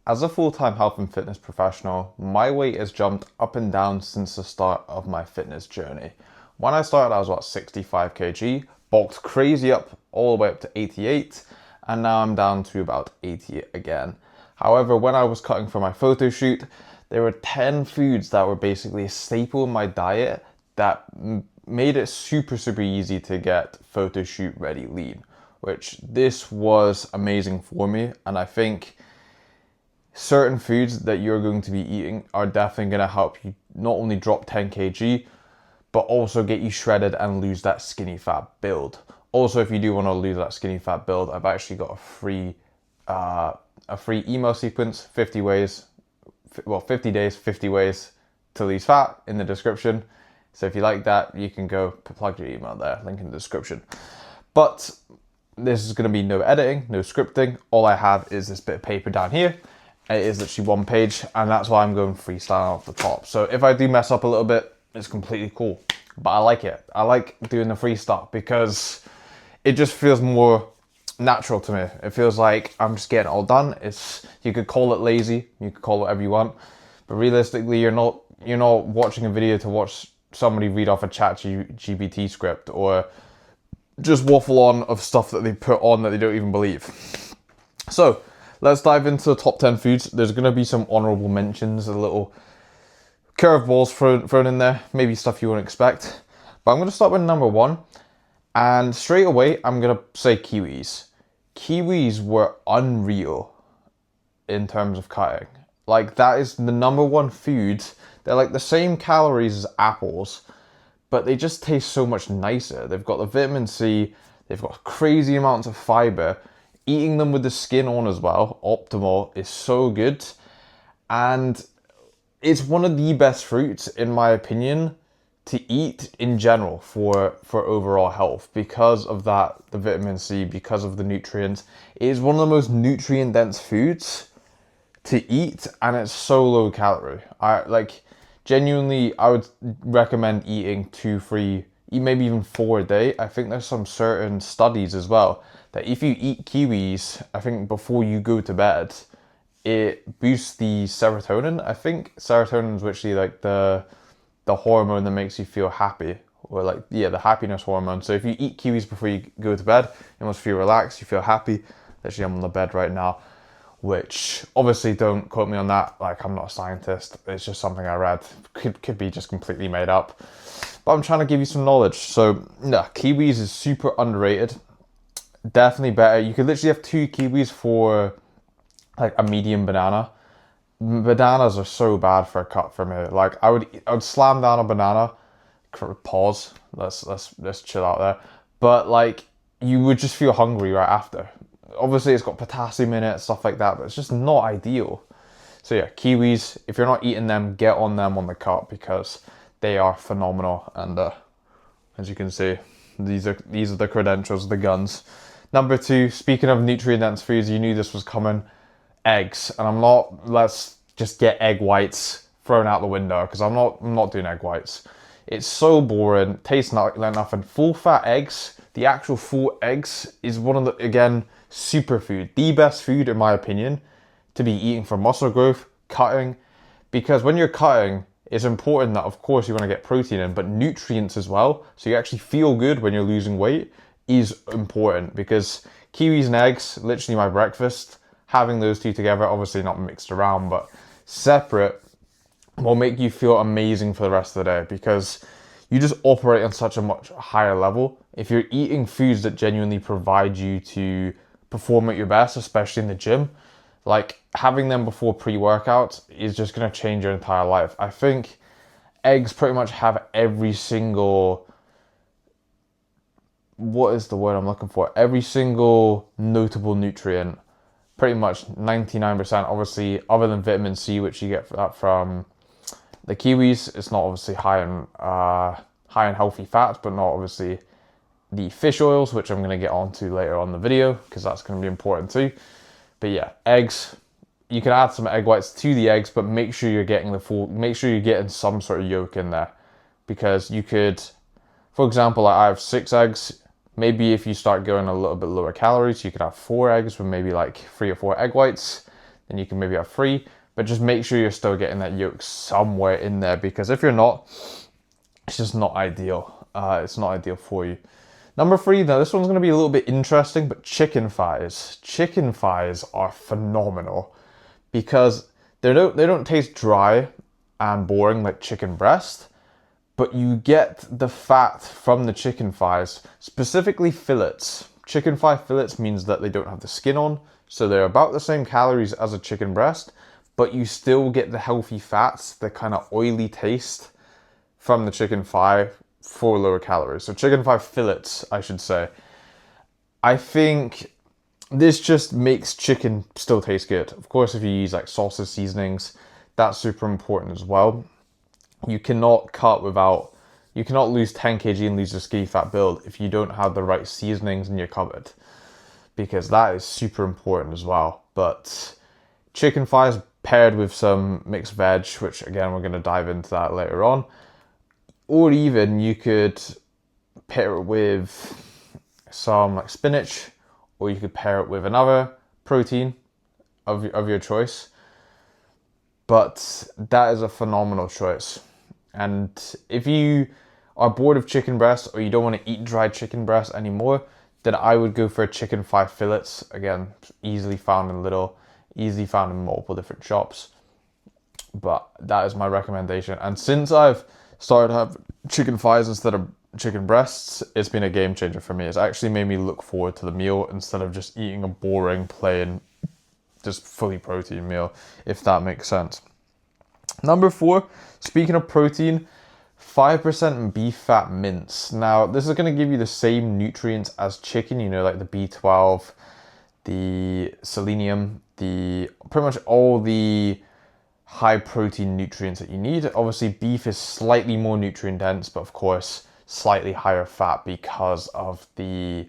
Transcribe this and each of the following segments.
As a full-time health and fitness professional, my weight has jumped up and down since the start of my fitness journey. When I started, I was about 65 kg, bulked crazy up all the way up to 88, and now I'm down to about 80 again. However, when I was cutting for my photo shoot, there were 10 foods that were basically a staple in my diet that made it super easy to get photo shoot ready lean, which this was amazing for me. And I think certain foods that you're going to be eating are definitely going to help you not only drop 10 kg, but also get you shredded and lose that skinny fat build. Also, if you do want to lose that skinny fat build, I've actually got a free email sequence, 50 days, 50 ways to lose fat, in the description. So if you like that, you can go plug your email there, link in the description. But this is going to be no editing, no scripting. All I have is this bit of paper down here. It is literally one page, and that's why I'm going freestyle off the top. So if I do mess up a little bit, it's completely cool. But I like it. I like doing the freestyle because it just feels more natural to me. It feels like I'm just getting it all done. You could call it lazy, you could call it whatever you want, but realistically, you're not watching a video to watch somebody read off a ChatGPT script or just waffle on of stuff that they put on that they don't even believe. So let's dive into the top 10 foods. There's going to be some honorable mentions, a little curveballs thrown in there, maybe stuff you wouldn't expect. But I'm going to start with number 1. And straight away, I'm going to say kiwis. Kiwis were unreal in terms of cutting. Like, that is the number 1 food. They're like the same calories as apples, but they just taste so much nicer. They've got the vitamin C, they've got crazy amounts of fiber. Eating them with the skin on as well, optimal, is so good. And it's one of the best fruits, in my opinion, to eat in general for overall health, because of that, the vitamin C, because of the nutrients. It is one of the most nutrient dense foods to eat, and it's so low calorie. Genuinely, I would recommend eating 2, 3, maybe even 4 a day. I think there's some certain studies as well that if you eat kiwis, I think before you go to bed, it boosts the serotonin. I think serotonin is literally like the hormone that makes you feel happy, or the happiness hormone. So if you eat kiwis before you go to bed, you must feel relaxed, you feel happy. Literally, I'm on the bed right now, which obviously don't quote me on that. Like, I'm not a scientist. It's just something I read. Could be just completely made up. But I'm trying to give you some knowledge. So yeah, kiwis is super underrated. Definitely better. You could literally have 2 kiwis for like a medium banana. Bananas are so bad for a cut for me. Like, I would slam down a banana. Pause. Let's chill out there. But like, you would just feel hungry right after. Obviously, it's got potassium in it, stuff like that, but it's just not ideal. So yeah, kiwis, if you're not eating them, get on them on the cut, because they are phenomenal. And as you can see, these are the credentials, the guns. Number 2, speaking of nutrient-dense foods, you knew this was coming. Eggs. And let's just get egg whites thrown out the window, because I'm not doing egg whites. It's so boring, tastes like nothing. Full fat eggs, the actual full eggs, is one of the, again, superfood, the best food in my opinion to be eating for muscle growth, cutting, because when you're cutting, it's important that of course you want to get protein in, but nutrients as well, so you actually feel good when you're losing weight, is important. Because kiwis and eggs, literally my breakfast, having those 2 together, obviously not mixed around but separate, will make you feel amazing for the rest of the day, because you just operate on such a much higher level if you're eating foods that genuinely provide you to perform at your best, especially in the gym. Like, having them before pre-workout is just going to change your entire life. I think eggs pretty much have every single, what is the word I'm looking for? Every single notable nutrient, pretty much 99%, obviously, other than vitamin C, which you get from the kiwis. It's not obviously high in healthy fats, but not obviously the fish oils, which I'm going to get onto later on in the video, because that's going to be important too. But yeah, eggs, you can add some egg whites to the eggs, but make sure you're getting some sort of yolk in there, because you could, for example, like I have 6 eggs. Maybe if you start going a little bit lower calories, you could have 4 eggs with maybe like 3 or 4 egg whites. then you can maybe have 3, but just make sure you're still getting that yolk somewhere in there, because if you're not, it's just not ideal. It's not ideal for you. Number 3, now this one's going to be a little bit interesting, but chicken thighs. Chicken thighs are phenomenal because they don't taste dry and boring like chicken breast, but you get the fat from the chicken thighs, specifically fillets. Chicken thigh fillets means that they don't have the skin on, so they're about the same calories as a chicken breast, but you still get the healthy fats, the kind of oily taste from the chicken thigh for lower calories. So chicken thigh fillets, I should say. I think this just makes chicken still taste good. Of course, if you use like salsa seasonings, that's super important as well. You cannot lose 10 kg and lose your skinny fat build if you don't have the right seasonings in your cupboard, because that is super important as well. But chicken thighs paired with some mixed veg, which again, we're going to dive into that later on. Or even you could pair it with some like spinach, or you could pair it with another protein of your choice. But that is a phenomenal choice. And if you are bored of chicken breast or you don't want to eat dried chicken breast anymore, then I would go for chicken thigh fillets. Again, easily found in multiple different shops. But that is my recommendation. And since I've started to have chicken thighs instead of chicken breasts, it's been a game changer for me. It's actually made me look forward to the meal instead of just eating a boring, plain, just fully protein meal, if that makes sense. Number 4, speaking of protein, 5% beef fat mince. Now, this is going to give you the same nutrients as chicken, like the B12, the selenium, pretty much all the high protein nutrients that you need. Obviously, beef is slightly more nutrient dense, but of course, slightly higher fat because of the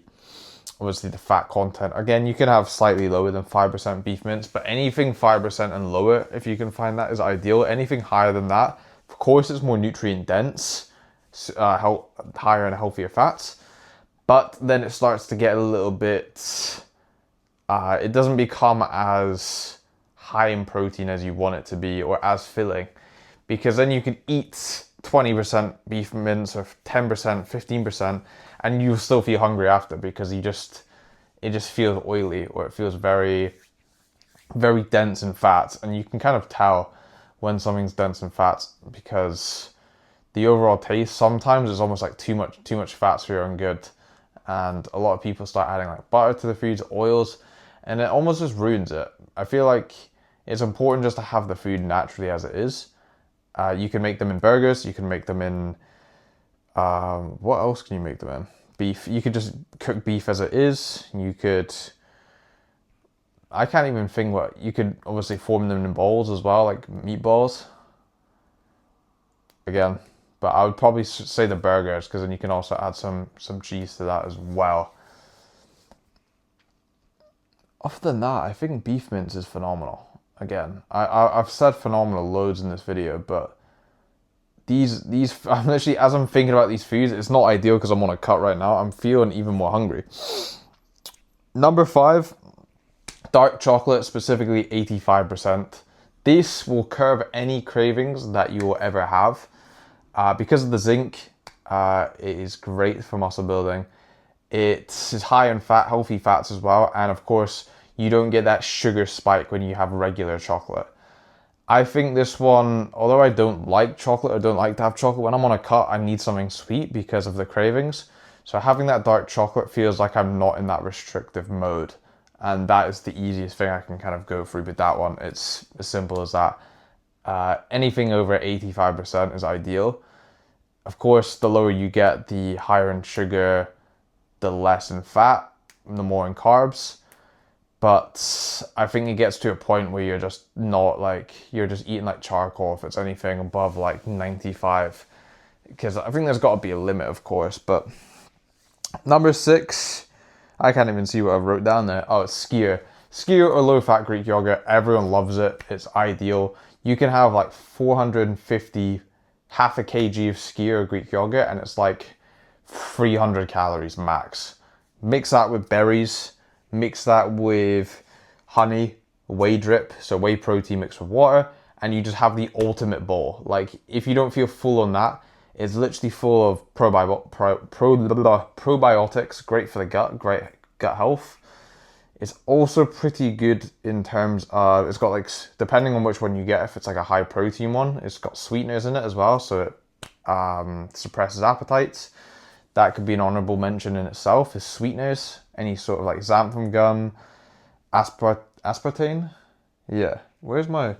fat content. Again, you can have slightly lower than 5% beef mince, but anything 5% and lower, if you can find that, is ideal. Anything higher than that, of course, it's more nutrient dense, higher and healthier fats, but then it starts to get a little bit, it doesn't become as high in protein as you want it to be, or as filling, because then you can eat 20% beef mince or 10%, 15%, and you still feel hungry after, because it just feels oily, or it feels very, very dense in fats. And you can kind of tell when something's dense in fats, because the overall taste sometimes is almost like too much fats for your own good. And a lot of people start adding like butter to the foods, oils, and it almost just ruins it. I feel like it's important just to have the food naturally as it is. You can make them in burgers, you can make them in, what else can you make them in? Beef. You could just cook beef as it is. I can't even think you could obviously form them in bowls as well, like meatballs. Again, but I would probably say the burgers, because then you can also add some cheese to that as well. Other than that, I think beef mince is phenomenal. Again, I've said phenomenal loads in this video, but these I'm literally, as I'm thinking about these foods, it's not ideal because I'm on a cut right now. I'm feeling even more hungry. Number 5, dark chocolate, specifically 85%. This will curb any cravings that you will ever have. Because of the zinc, it is great for muscle building. It is high in fat, healthy fats as well, and of course, you don't get that sugar spike when you have regular chocolate. I think this one, although I don't like chocolate or don't like to have chocolate, when I'm on a cut, I need something sweet because of the cravings. So having that dark chocolate feels like I'm not in that restrictive mode. And that is the easiest thing I can kind of go through with that one. It's as simple as that. Anything over 85% is ideal. Of course, the lower you get, the higher in sugar, the less in fat, the more in carbs. But I think it gets to a point where you're just eating like charcoal if it's anything above like 95. Because I think there's got to be a limit, of course. But number 6, I can't even see what I wrote down there. Oh, it's skyr. Skyr or low-fat Greek yogurt, everyone loves it. It's ideal. You can have like 450, half a kg of skyr or Greek yogurt, and it's like 300 calories max. Mix that with berries. Mix that with honey whey drip, so whey protein mixed with water, and you just have the ultimate bowl. Like, if you don't feel full on that, it's literally full of probiotics, great for the gut, great gut health. It's also pretty good in terms of, it's got like, depending on which one you get, if it's like a high protein one, it's got sweeteners in it as well, so it suppresses appetites. That could be an honorable mention in itself, is sweeteners. Any sort of like xanthan gum, aspartame. Yeah, where's my,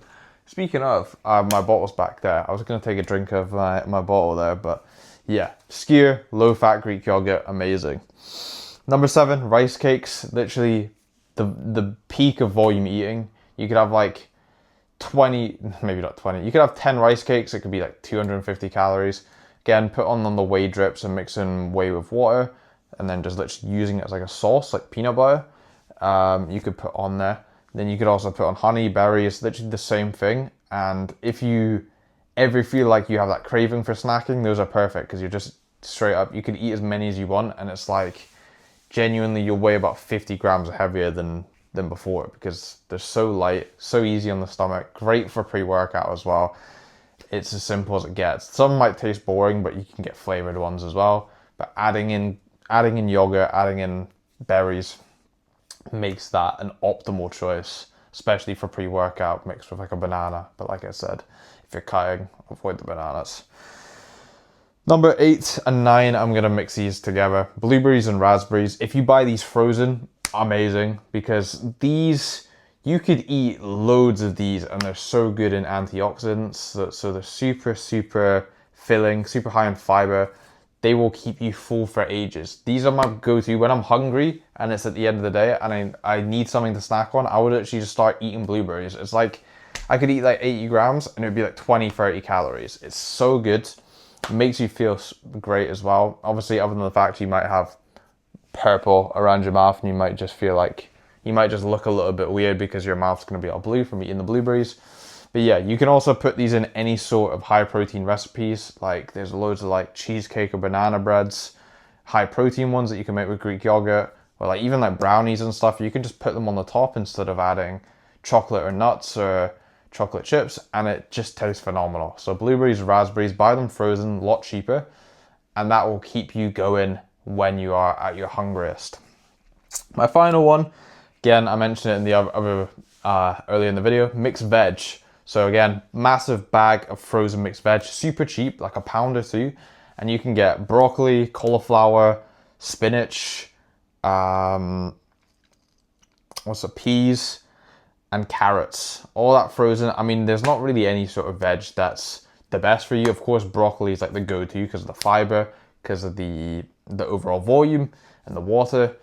speaking of, my bottle's back there. I was going to take a drink of my bottle there, but yeah, skyr, low-fat Greek yogurt, amazing. Number 7, rice cakes, literally the peak of volume eating. You could have like 20, maybe not 20, you could have 10 rice cakes, it could be like 250 calories. Again, put on the whey drips and mix in whey with water, and then just literally using it as like a sauce, like peanut butter. You could put on there. Then you could also put on honey, berries, literally the same thing. And if you ever feel like you have that craving for snacking, those are perfect because you're just straight up, you could eat as many as you want, and it's like genuinely you'll weigh about 50 grams heavier than before because they're so light, so easy on the stomach, great for pre-workout as well. It's as simple as it gets. Some might taste boring, but you can get flavored ones as well. But adding in yogurt, adding in berries makes that an optimal choice, especially for pre-workout mixed with like a banana. But like I said, if you're cutting, avoid the bananas. Number 8 and 9, I'm gonna mix these together. Blueberries and raspberries. If you buy these frozen, amazing, because these, you could eat loads of these and they're so good in antioxidants. So they're super, super filling, super high in fiber. They will keep you full for ages. These are my go-to when I'm hungry and it's at the end of the day and I need something to snack on. I would actually just start eating blueberries. It's like, I could eat like 80 grams and it would be like 20, 30 calories. It's so good. It makes you feel great as well. Obviously, other than the fact you might have purple around your mouth and you might just feel like, you might just look a little bit weird because your mouth's going to be all blue from eating the blueberries. But yeah, you can also put these in any sort of high protein recipes. Like there's loads of like cheesecake or banana breads, high protein ones that you can make with Greek yogurt, or like even like brownies and stuff. You can just put them on the top instead of adding chocolate or nuts or chocolate chips, and it just tastes phenomenal. So blueberries, raspberries, buy them frozen, a lot cheaper, and that will keep you going when you are at your hungriest. My final one, again, I mentioned it in the other earlier in the video, mixed veg. So again, massive bag of frozen mixed veg, super cheap, like £1 or £2. And you can get broccoli, cauliflower, spinach, peas, and carrots. All that frozen. I mean, there's not really any sort of veg that's the best for you. Of course, broccoli is like the go-to because of the fiber, because of the overall volume and the water.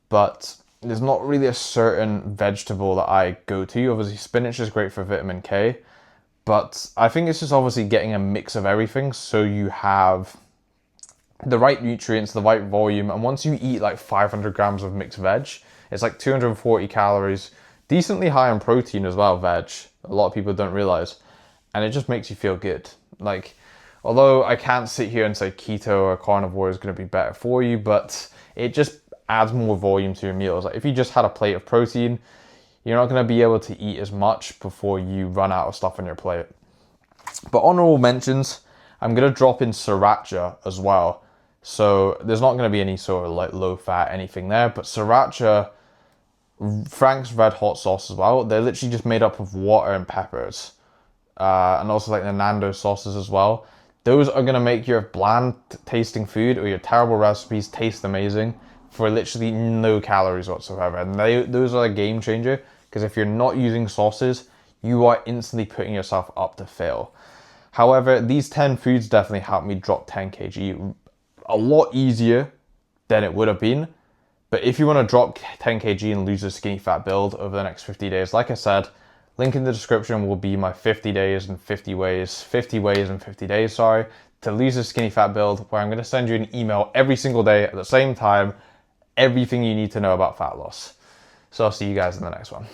But there's not really a certain vegetable that I go to. Obviously, spinach is great for vitamin K, but I think it's just obviously getting a mix of everything so you have the right nutrients, the right volume, and once you eat like 500 grams of mixed veg, it's like 240 calories, decently high in protein as well, veg. A lot of people don't realize, and it just makes you feel good. Like, although I can't sit here and say keto or carnivore is going to be better for you, but it just adds more volume to your meals. Like if you just had a plate of protein, you're not going to be able to eat as much before you run out of stuff on your plate. But honorable mentions, I'm going to drop in sriracha as well. So there's not going to be any sort of like low fat anything there, but sriracha, Frank's Red Hot sauce as well, they're literally just made up of water and peppers. And also like the Nando's sauces as well. Those are going to make your bland tasting food or your terrible recipes taste amazing for literally no calories whatsoever. And those are a game changer, because if you're not using sauces, you are instantly putting yourself up to fail. However, these 10 foods definitely helped me drop 10 kg a lot easier than it would have been. But if you want to drop 10 kg and lose a skinny fat build over the next 50 days, like I said, link in the description will be my 50 ways and 50 days, to lose a skinny fat build, where I'm going to send you an email every single day at the same time, everything you need to know about fat loss. So I'll see you guys in the next one.